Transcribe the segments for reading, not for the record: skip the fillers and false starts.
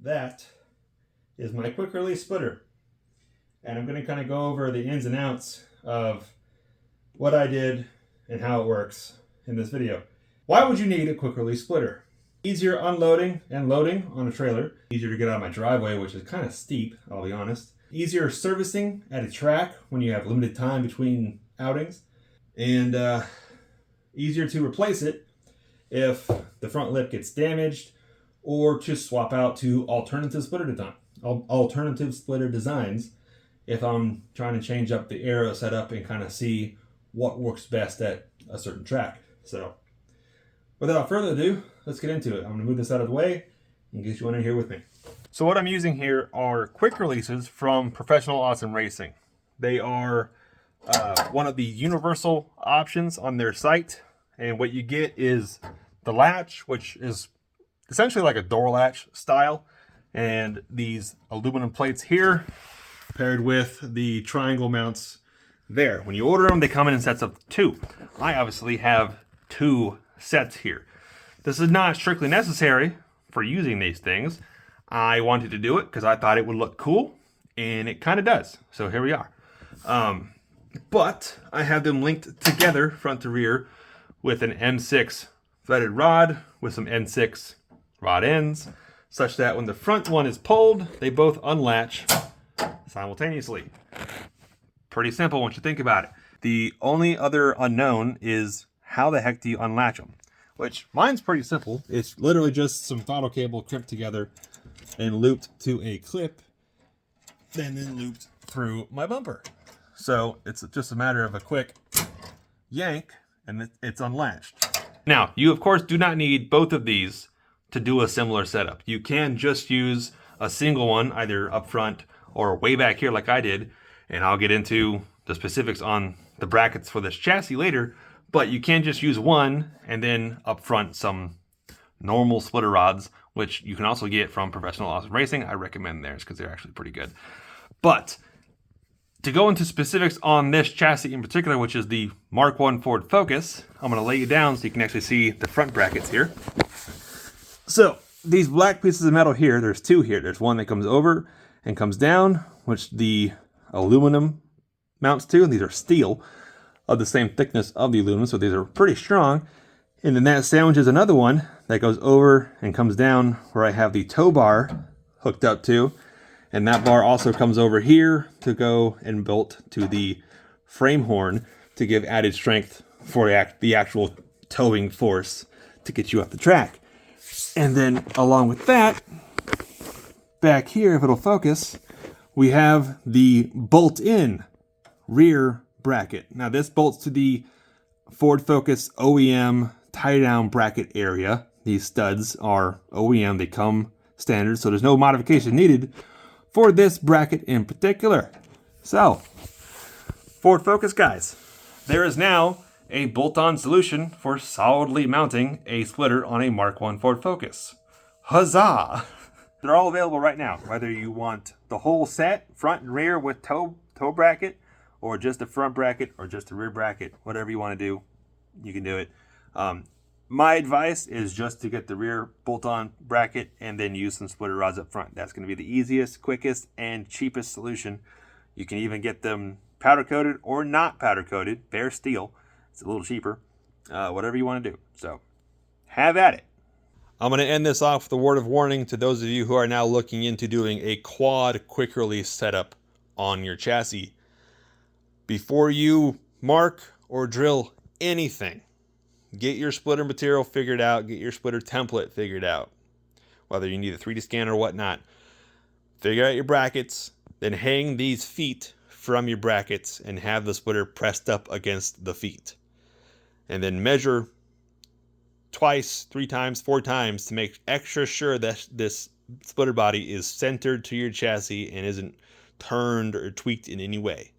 that is my quick release splitter. And I'm going to kind of go over the ins and outs of what I did and how it works in this video. Why would you need a quick release splitter? Easier unloading and loading on a trailer. Easier to get out of my driveway, which is kind of steep, I'll be honest. Easier servicing at a track when you have limited time between outings. And easier to replace it if the front lip gets damaged, or to swap out to alternative splitter designs if I'm trying to change up the aero setup and kind of see what works best at a certain track. So without further ado, let's get into it. I'm going to move this out of the way in case you want to hear with me. So what I'm using here are quick releases from Professional Awesome Racing. They are one of the universal options on their site, and what you get is the latch, which is essentially like a door latch style, and these aluminum plates here paired with the triangle mounts there. When you order them, they come in sets of 2. I obviously have 2 sets here. This is not strictly necessary for using these things. I wanted to do it because I thought it would look cool, and it kind of does. So here we are. But I have them linked together front to rear with an M6 threaded rod with some N6 rod ends, such that when the front one is pulled, they both unlatch simultaneously. Pretty simple once you think about it. The only other unknown is how the heck do you unlatch them? Which mine's pretty simple. It's literally just some throttle cable crimped together and looped to a clip, and then looped through my bumper. So it's just a matter of a quick yank and it's unlatched. Now, you of course do not need both of these to do a similar setup. You can just use a single one, either up front or way back here like I did, and I'll get into the specifics on the brackets for this chassis later, but you can just use one and then up front some normal splitter rods, which you can also get from Professional Awesome Racing. I recommend theirs because they're actually pretty good. But to go into specifics on this chassis in particular, which is the Mark I Ford Focus, I'm going to lay you down so you can actually see the front brackets here. So these black pieces of metal here, there's 2 here. There's one that comes over and comes down, which the aluminum mounts to, and these are steel of the same thickness of the aluminum, so these are pretty strong. And then that sandwiches another one that goes over and comes down where I have the tow bar hooked up to. And that bar also comes over here to go and bolt to the frame horn to give added strength for the actual towing force to get you off the track. And then along with that, back here, if it'll focus, we have the bolt-in rear bracket. Now this bolts to the Ford Focus OEM tie-down bracket area. These studs are OEM, they come standard, so there's no modification needed for this bracket in particular. So, Ford Focus guys, there is now a bolt-on solution for solidly mounting a splitter on a Mark I Ford Focus. Huzzah! They're all available right now, whether you want the whole set, front and rear with tow bracket, or just the front bracket, or just the rear bracket. Whatever you want to do, you can do it. My advice is just to get the rear bolt-on bracket and then use some splitter rods up front. That's going to be the easiest, quickest, and cheapest solution. You can even get them powder-coated or not powder-coated, bare steel. It's a little cheaper. Whatever you want to do. So, have at it. I'm going to end this off with a word of warning to those of you who are now looking into doing a quad quick release setup on your chassis. Before you mark or drill anything, get your splitter material figured out, get your splitter template figured out. Whether you need a 3D scanner or whatnot. Figure out your brackets, then hang these feet from your brackets and have the splitter pressed up against the feet. And then measure twice, 3 times, 4 times to make extra sure that this splitter body is centered to your chassis and isn't turned or tweaked in any way.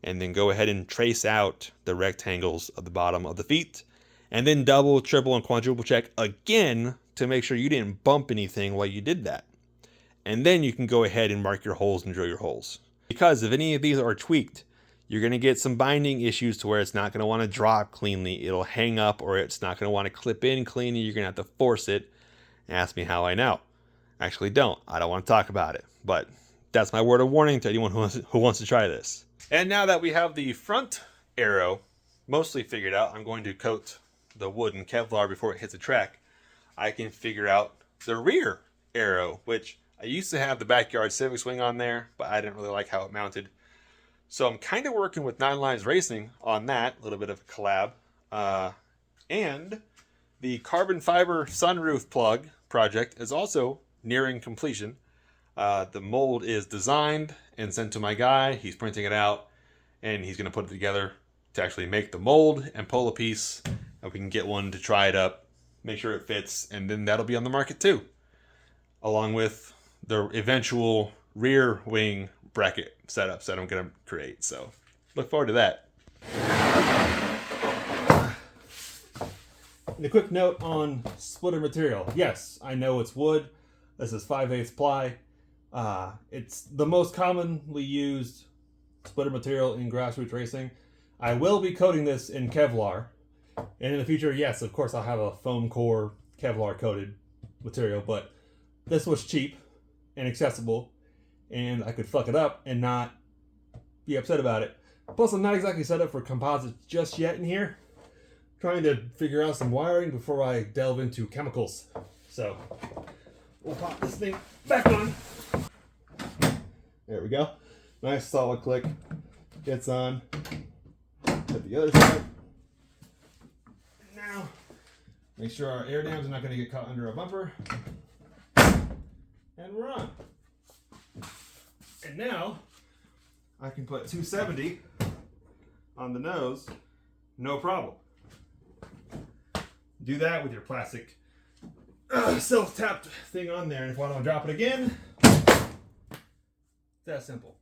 And then go ahead and trace out the rectangles of the bottom of the feet. And then double, triple, and quadruple check again to make sure you didn't bump anything while you did that. And then you can go ahead and mark your holes and drill your holes. Because if any of these are tweaked, you're going to get some binding issues to where it's not going to want to drop cleanly. It'll hang up, or it's not going to want to clip in cleanly. You're going to have to force it. Ask me how I know. Actually, don't. I don't want to talk about it. But that's my word of warning to anyone who wants to try this. And now that we have the front arrow mostly figured out, I'm going to coat the wood in Kevlar before it hits the track. I can figure out the rear arrow, which I used to have the Backyard Civic Swing on there, but I didn't really like how it mounted. So I'm kind of working with Nine Lives Racing on that, a little bit of a collab. And the carbon fiber sunroof plug project is also nearing completion. The mold is designed and sent to my guy. He's printing it out, and he's going to put it together to actually make the mold and pull a piece, and we can get one to try it up, make sure it fits, and then that'll be on the market too, along with the eventual rear wing bracket setups that I'm going to create. So look forward to that. And a quick note on splitter material. Yes, I know it's wood. This is 5/8 ply. It's the most commonly used splitter material in grassroots racing. I will be coating this in Kevlar. And in the future, yes, of course, I'll have a foam core Kevlar coated material, but this was cheap and accessible, and I could fuck it up and not be upset about it. Plus, I'm not exactly set up for composites just yet in here. Trying to figure out some wiring before I delve into chemicals. So, we'll pop this thing back on. There we go. Nice solid click. Gets on. Hit the other side. Now, make sure our air dams are not going to get caught under a bumper. And we're on. And now, I can put 270 on the nose, no problem. Do that with your plastic self-tapped thing on there, and if I don't drop it again, it's that simple.